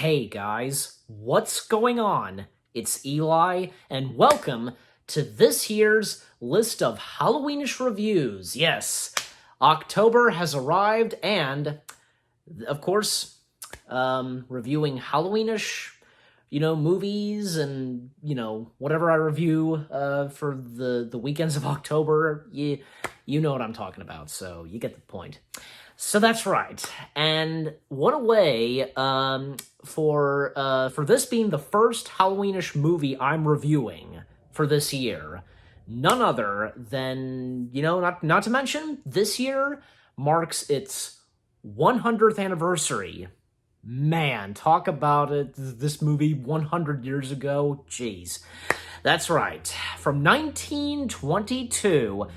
Hey guys, what's going on? It's Eli, and welcome to this year's list of Halloweenish reviews. Yes, October has arrived, and of course, reviewing Halloweenish, movies and, whatever I review for the weekends of October, you know what I'm talking about, so you get the point. So that's right, and what a way for this being the first Halloweenish movie I'm reviewing for this year. None other than, not to mention, this year marks its 100th anniversary. Man, talk about it, this movie 100 years ago, jeez. That's right, from 1922,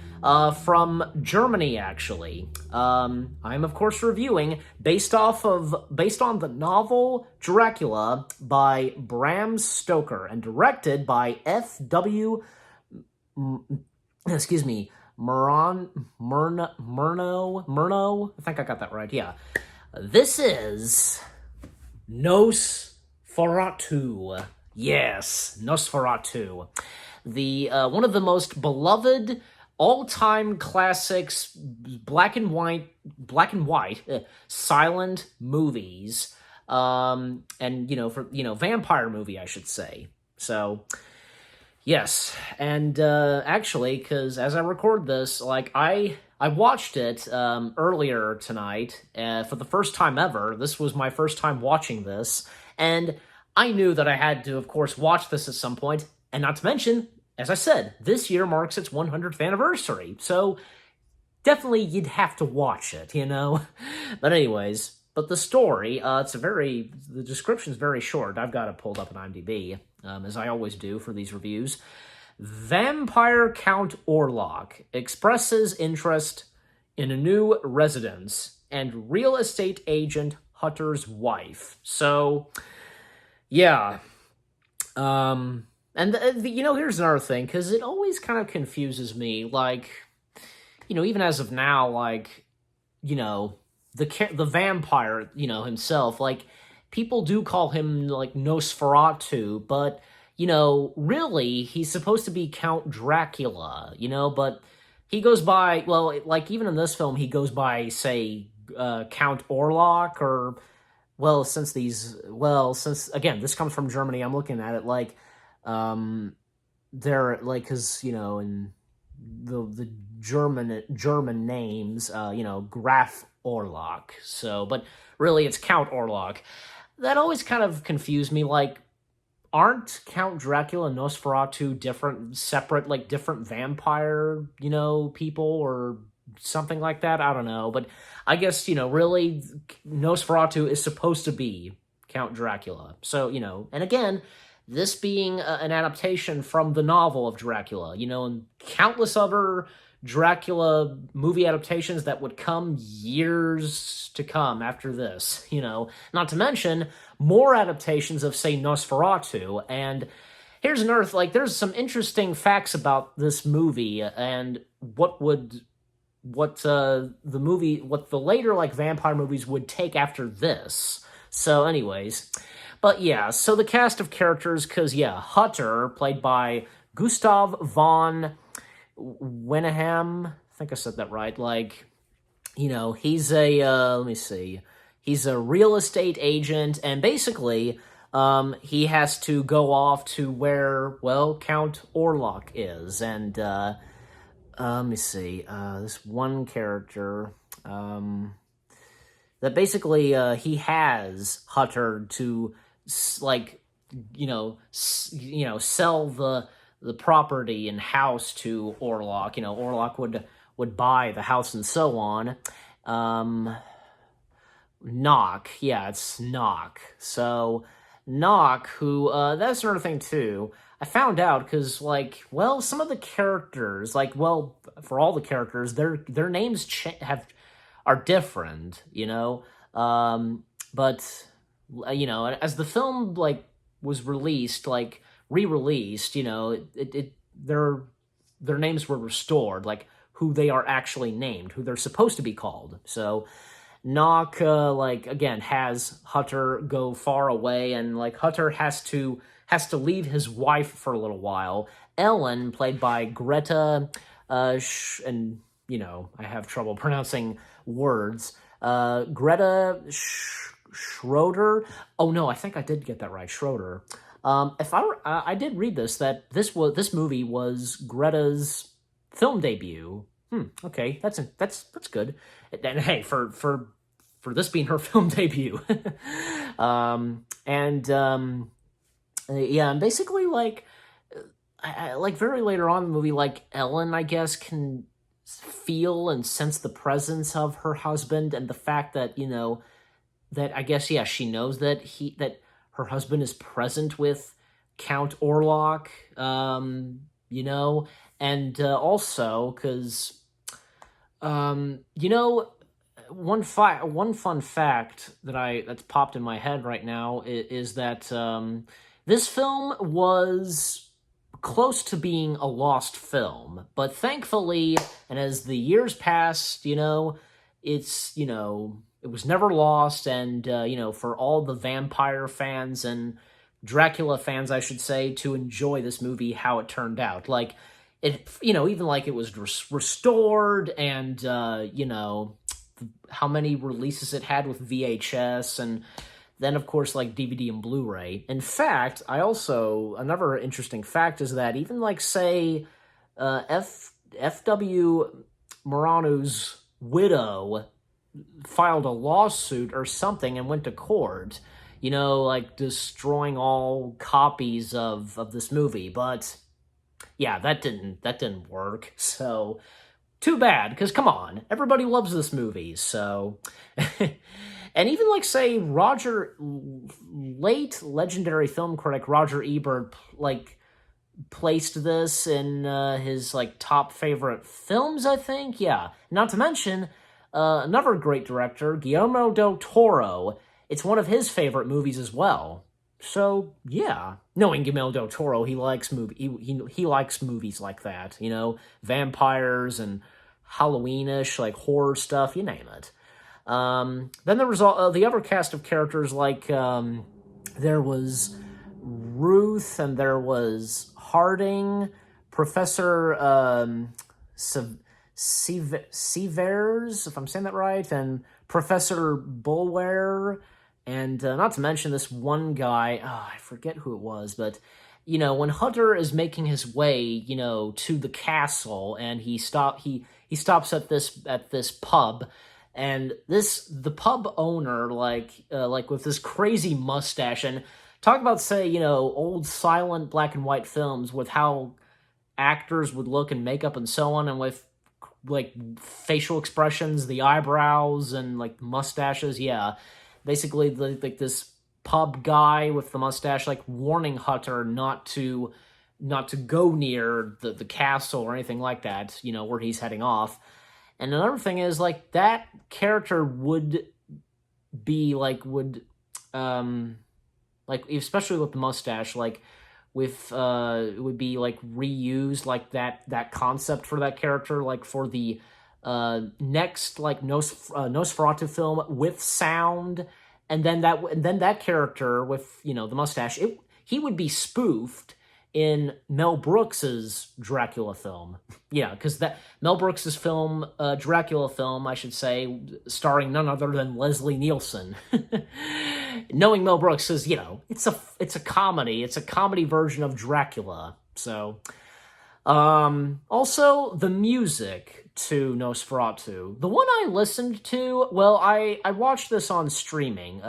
from Germany, actually. I'm, of course, reviewing based on the novel Dracula by Bram Stoker and directed by F.W. Murnau. I think I got that right, yeah. This is Nosferatu. Yes, Nosferatu. The one of the most beloved all-time classics, black and white silent movies, and vampire movie, I should say. So yes, and actually, because as I record this, I watched it earlier tonight for the first time ever. This was my first time watching this, and I knew that I had to, of course, watch this at some point, and not to mention, as I said, this year marks its 100th anniversary, so definitely you'd have to watch it, But anyways, the story, the description's very short. I've got it pulled up on IMDb, as I always do for these reviews. Vampire Count Orlok expresses interest in a new residence and real estate agent Hutter's wife. So, yeah. And, here's another thing, because it always kind of confuses me, even as of now, the vampire, himself, people do call him, Nosferatu, but, really, he's supposed to be Count Dracula, but he goes by, even in this film, he goes by, say, Count Orlok, or, since, again, this comes from Germany, I'm looking at it, they're, because, in the German names, Graf Orlok, so, but really it's Count Orlok. That always kind of confused me, aren't Count Dracula and Nosferatu separate, different vampire, people, or something like that? I don't know, but I guess, really, Nosferatu is supposed to be Count Dracula, so, and again, this being an adaptation from the novel of Dracula, and countless other Dracula movie adaptations that would come years to come after this, Not to mention more adaptations of, say, Nosferatu, and here's another, there's some interesting facts about this movie, and what the later, vampire movies would take after this. So anyways, but yeah, so the cast of characters, because, Hutter, played by Gustav von Wenham, I think I said that right, he's he's a real estate agent, and basically, he has to go off to where, Count Orlok is, and, this one character, that basically, he has Hutter to, sell the property and house to Orlok. Orlok would buy the house and so on. Knock. Yeah, it's Knock. So, Knock, who, that's another thing, too. I found out, because, some of the characters, for all the characters, their names are different, but, as the film, was released, re-released, their names were restored, who they are actually named, who they're supposed to be called. So, Nock, like, again, has Hutter go far away, and, like, Hutter has to leave his wife for a little while. Ellen, played by Greta, and, I have trouble pronouncing words. Greta Schroeder. Oh no, I think I did get that right. Schroeder. If I did read that this movie was Greta's film debut. Okay, that's good. And hey, for this being her film debut, yeah, and basically like, like very later on in the movie, like Ellen, I guess, can feel and sense the presence of her husband, and the fact that that I guess, yeah, she knows that her husband is present with Count Orlok, and also because one fun fact that's popped in my head right now is that this film was close to being a lost film, but thankfully, and as the years passed, it's it was never lost, and for all the vampire fans and Dracula fans, I should say, to enjoy this movie how it turned out. Like, it, even like it was restored, and how many releases it had with VHS, and then of course like DVD and Blu-ray. In fact, another interesting fact is that even like, say, F.W. Murano's widow filed a lawsuit or something and went to court, like destroying all copies of this movie. But yeah, that didn't work. So too bad, because come on, everybody loves this movie. So and even like, say, late legendary film critic Roger Ebert, like, placed this in his like top favorite films, I think. Yeah, not to mention another great director, Guillermo del Toro. It's one of his favorite movies as well. So yeah, knowing Guillermo del Toro, he likes he likes movies like that. Vampires and Halloweenish, like horror stuff, you name it. Then there was the other cast of characters, like there was Ruth, and there was Harding, Professor Severs, if I'm saying that right, and Professor Bulwer, and not to mention this one guy, I forget who it was, but when Hunter is making his way, to the castle, and he stops at this pub, and the pub owner, like with this crazy mustache, and talk about, say, old silent black and white films with how actors would look in makeup and so on, and with like facial expressions, the eyebrows and like mustaches. Yeah, basically like this pub guy with the mustache, like warning Hutter not to go near the castle or anything like that, where he's heading off. And another thing is, like, that character would be like especially with the mustache, like with it would be like reused, like that concept for that character, like for the next like Nosferatu film with sound, and then that character with the mustache, he would be spoofed in Mel Brooks's Dracula film. Yeah, because that Mel Brooks's film, Dracula film, I should say, starring none other than Leslie Nielsen. Knowing Mel Brooks is, it's a comedy. It's a comedy version of Dracula. So, also the music to Nosferatu. The one I listened to, well, I watched this on streaming,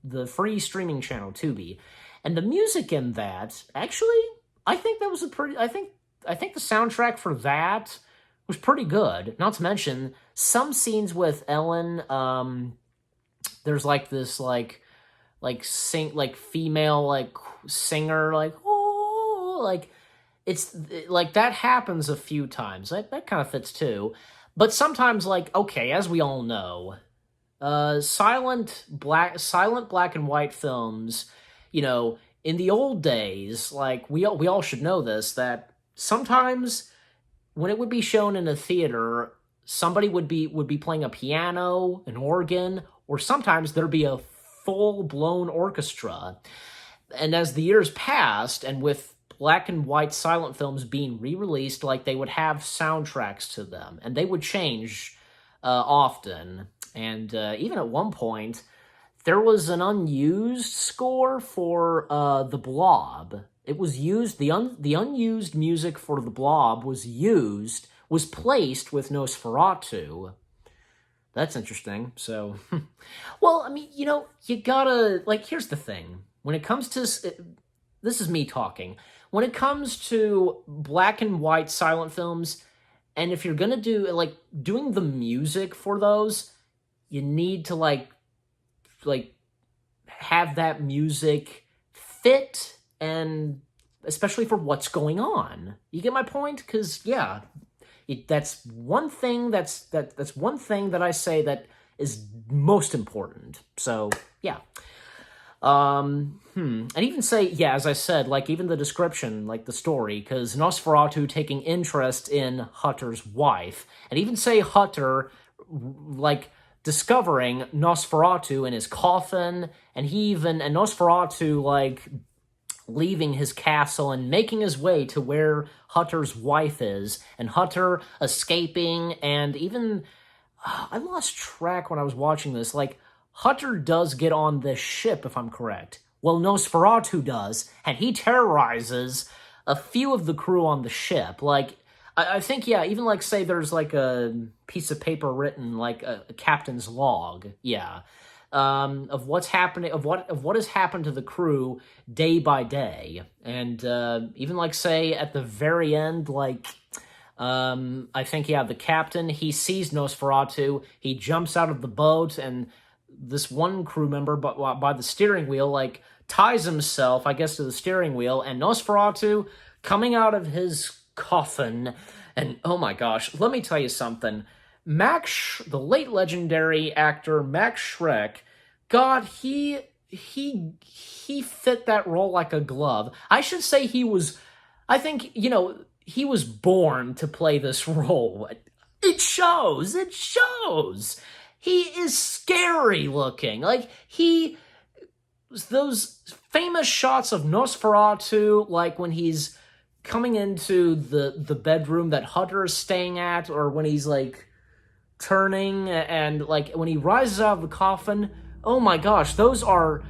the free streaming channel Tubi, and the music in that, actually, I think that was I think the soundtrack for that was pretty good. Not to mention some scenes with Ellen. There's like this female singer, it's like that happens a few times. That kind of fits too. But sometimes, okay, as we all know, silent black and white films, in the old days, we all should know this, that sometimes when it would be shown in a theater, somebody would be playing a piano, an organ, or sometimes there'd be a full-blown orchestra. And as the years passed, and with black and white silent films being re-released, like, they would have soundtracks to them, and they would change often. And even at one point, there was an unused score for The Blob. It was used, the unused music for The Blob was placed with Nosferatu. That's interesting. So, well, I mean, you gotta, like, here's the thing. When it comes to, this is me talking, when it comes to black and white silent films, and if you're gonna do, like, doing the music for those, you need to, like, have that music fit, and especially for what's going on. You get my point? Because, yeah, that's one thing that's one thing that I say that is most important. So, yeah. And even say, yeah, as I said, like, even the description, like, the story, because Nosferatu taking interest in Hutter's wife, and even say Hutter, like, discovering Nosferatu in his coffin, and Nosferatu, like, leaving his castle and making his way to where Hutter's wife is, and Hutter escaping, and even, I lost track when I was watching this, like, Hutter does get on this ship, if I'm correct. Well, Nosferatu does, and he terrorizes a few of the crew on the ship. Like, I think, yeah, even, like, say there's, like, a piece of paper written, like, a captain's log, yeah, of what's happening, of what has happened to the crew day by day. And even, like, say, at the very end, like, I think, yeah, the captain, he sees Nosferatu, he jumps out of the boat, and this one crew member, by the steering wheel, like, ties himself, I guess, to the steering wheel, and Nosferatu, coming out of his coffin, and oh my gosh, let me tell you something. The late legendary actor Max Schreck, God, he fit that role like a glove. I should say he was born to play this role. It shows. He is scary looking. Like, those famous shots of Nosferatu, like when he's coming into the bedroom that Hutter is staying at, or when he's, like, turning, and, like, when he rises out of the coffin, oh my gosh, those are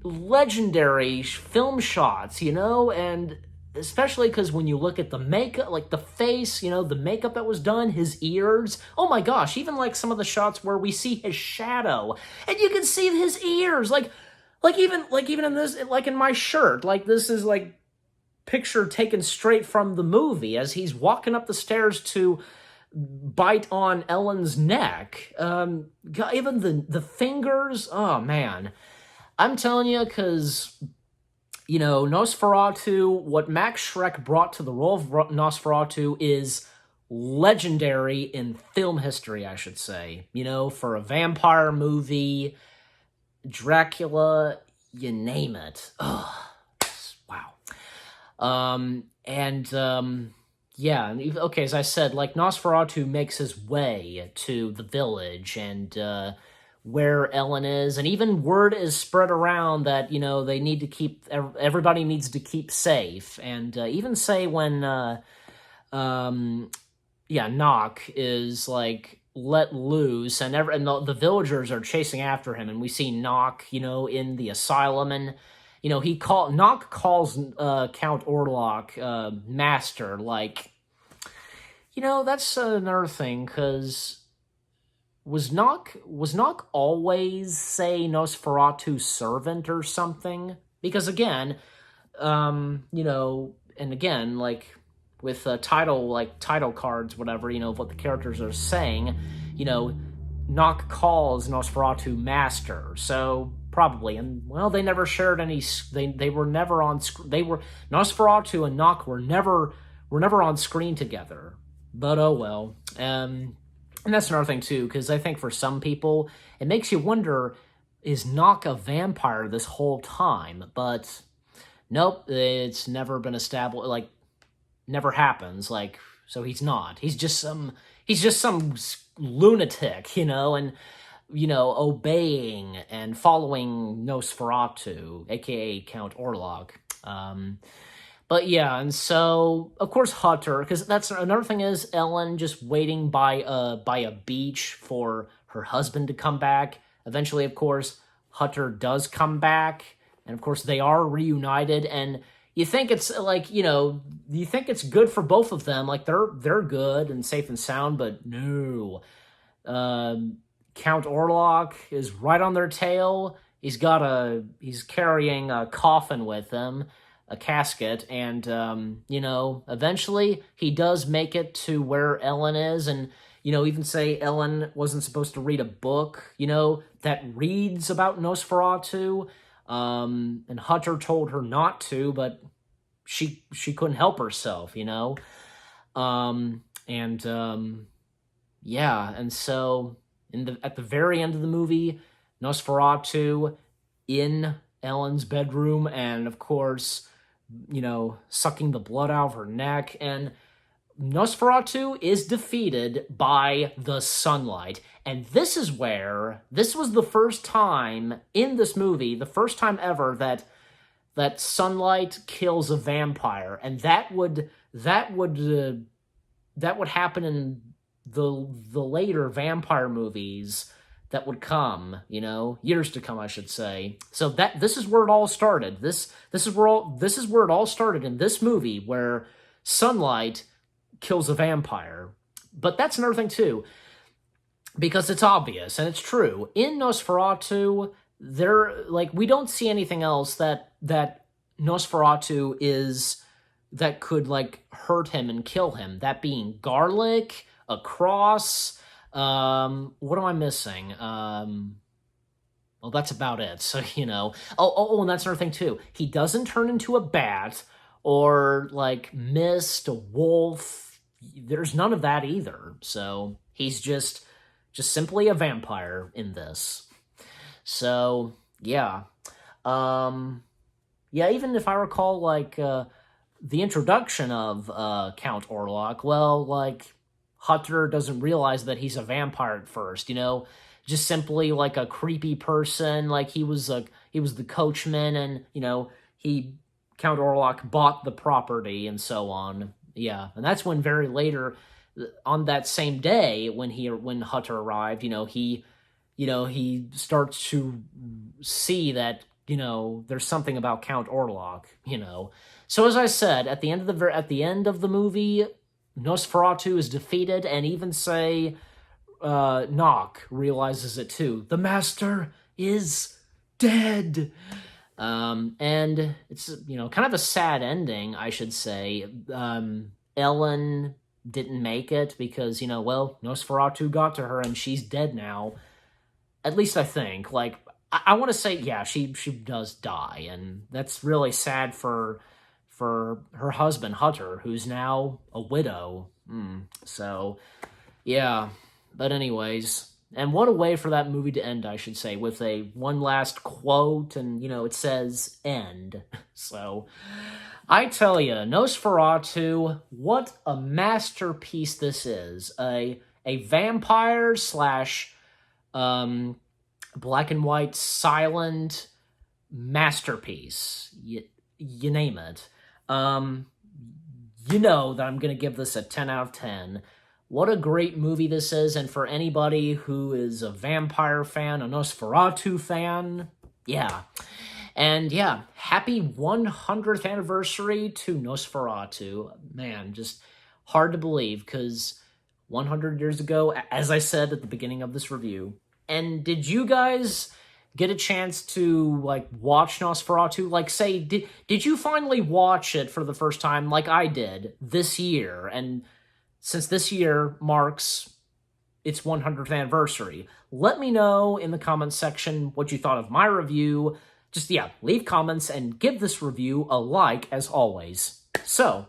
legendary film shots, and especially because when you look at the makeup, like the face, the makeup that was done, his ears, oh my gosh, even, like, some of the shots where we see his shadow, and you can see his ears, like even in this, like, in my shirt, like, this is, like, picture taken straight from the movie as he's walking up the stairs to bite on Ellen's neck. Even the fingers, oh man. I'm telling you, because, Nosferatu, what Max Schreck brought to the role of Nosferatu is legendary in film history, I should say. For a vampire movie, Dracula, you name it. Ugh. Wow. Yeah, okay, as I said, like, Nosferatu makes his way to the village, and where Ellen is, and even word is spread around that, they need to everybody needs to keep safe, and even say when, Knock is, like, let loose, and the villagers are chasing after him, and we see Knock, in the asylum, and, Knock calls Count Orlok master, like, that's another thing, because was Knock always, say, Nosferatu's servant or something? Because again, and again, like, with title cards, whatever, of what the characters are saying, Knock calls Nosferatu master, so probably, and, well, they never shared any, they were never on screen, Nosferatu and Knock were never on screen together, but oh well. And that's another thing too, because I think for some people, it makes you wonder, is Knock a vampire this whole time? But nope, it's never been established, like, never happens, like, So he's not. He's just some lunatic, and obeying and following Nosferatu, aka Count Orlok. But yeah, and so of course Hutter, because that's another thing is Ellen just waiting by a beach for her husband to come back. Eventually, of course, Hutter does come back, and of course they are reunited. And you think it's you think it's good for both of them, like they're good and safe and sound, but no. Count Orlok is right on their tail. He's carrying a coffin with him, a casket, and eventually he does make it to where Ellen is, and even say Ellen wasn't supposed to read a book, that reads about Nosferatu, and Hutter told her not to, but she couldn't help herself, and so at the very end of the movie, Nosferatu in Ellen's bedroom, and of course, sucking the blood out of her neck, and Nosferatu is defeated by the sunlight. And this was the first time in this movie, the first time ever that sunlight kills a vampire, and that would happen in the later vampire movies that would come, years to come, I should say. So this is where it all started. This is where it all started in this movie, where sunlight kills a vampire. But that's another thing too, because it's obvious and it's true. In Nosferatu, we don't see anything else that Nosferatu is that could hurt him and kill him. That being garlic, a cross. What am I missing? Well, that's about it. So, Oh, and that's another thing too. He doesn't turn into a bat or mist, a wolf. There's none of that either. So he's just simply a vampire in this. So yeah. Even if I recall the introduction of Count Orlok, well, Hutter doesn't realize that he's a vampire at first, just simply a creepy person. He was the coachman, and Count Orlok bought the property and so on. Yeah, and that's when very later on that same day when Hutter arrived, he starts to see that there's something about Count Orlok. So as I said, at the end of the movie, Nosferatu is defeated, and even say Knock realizes it too. The master is dead. And it's, kind of a sad ending, I should say. Ellen didn't make it because, Nosferatu got to her and she's dead now. At least I think. I want to say, yeah, she does die, and that's really sad for her husband, Hutter, who's now a widow. So, yeah. But anyways, and what a way for that movie to end, I should say, with one last quote, and, it says, end. So, I tell you, Nosferatu, what a masterpiece this is. A vampire slash black and white silent masterpiece. You name it. You know that I'm going to give this a 10 out of 10. What a great movie this is, and for anybody who is a vampire fan, a Nosferatu fan, yeah. And yeah, happy 100th anniversary to Nosferatu. Man, just hard to believe, because 100 years ago, as I said at the beginning of this review. And did you guys get a chance to watch Nosferatu? Say, did you finally watch it for the first time like I did this year? And since this year marks its 100th anniversary, let me know in the comments section what you thought of my review. Just, leave comments and give this review a like, as always. So,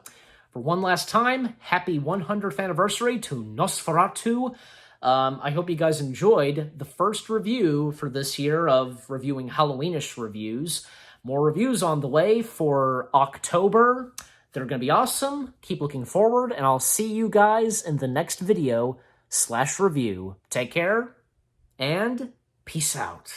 for one last time, happy 100th anniversary to Nosferatu. I hope you guys enjoyed the first review for this year of reviewing Halloweenish reviews. More reviews on the way for October. They're going to be awesome. Keep looking forward, and I'll see you guys in the next video /review. Take care, and peace out.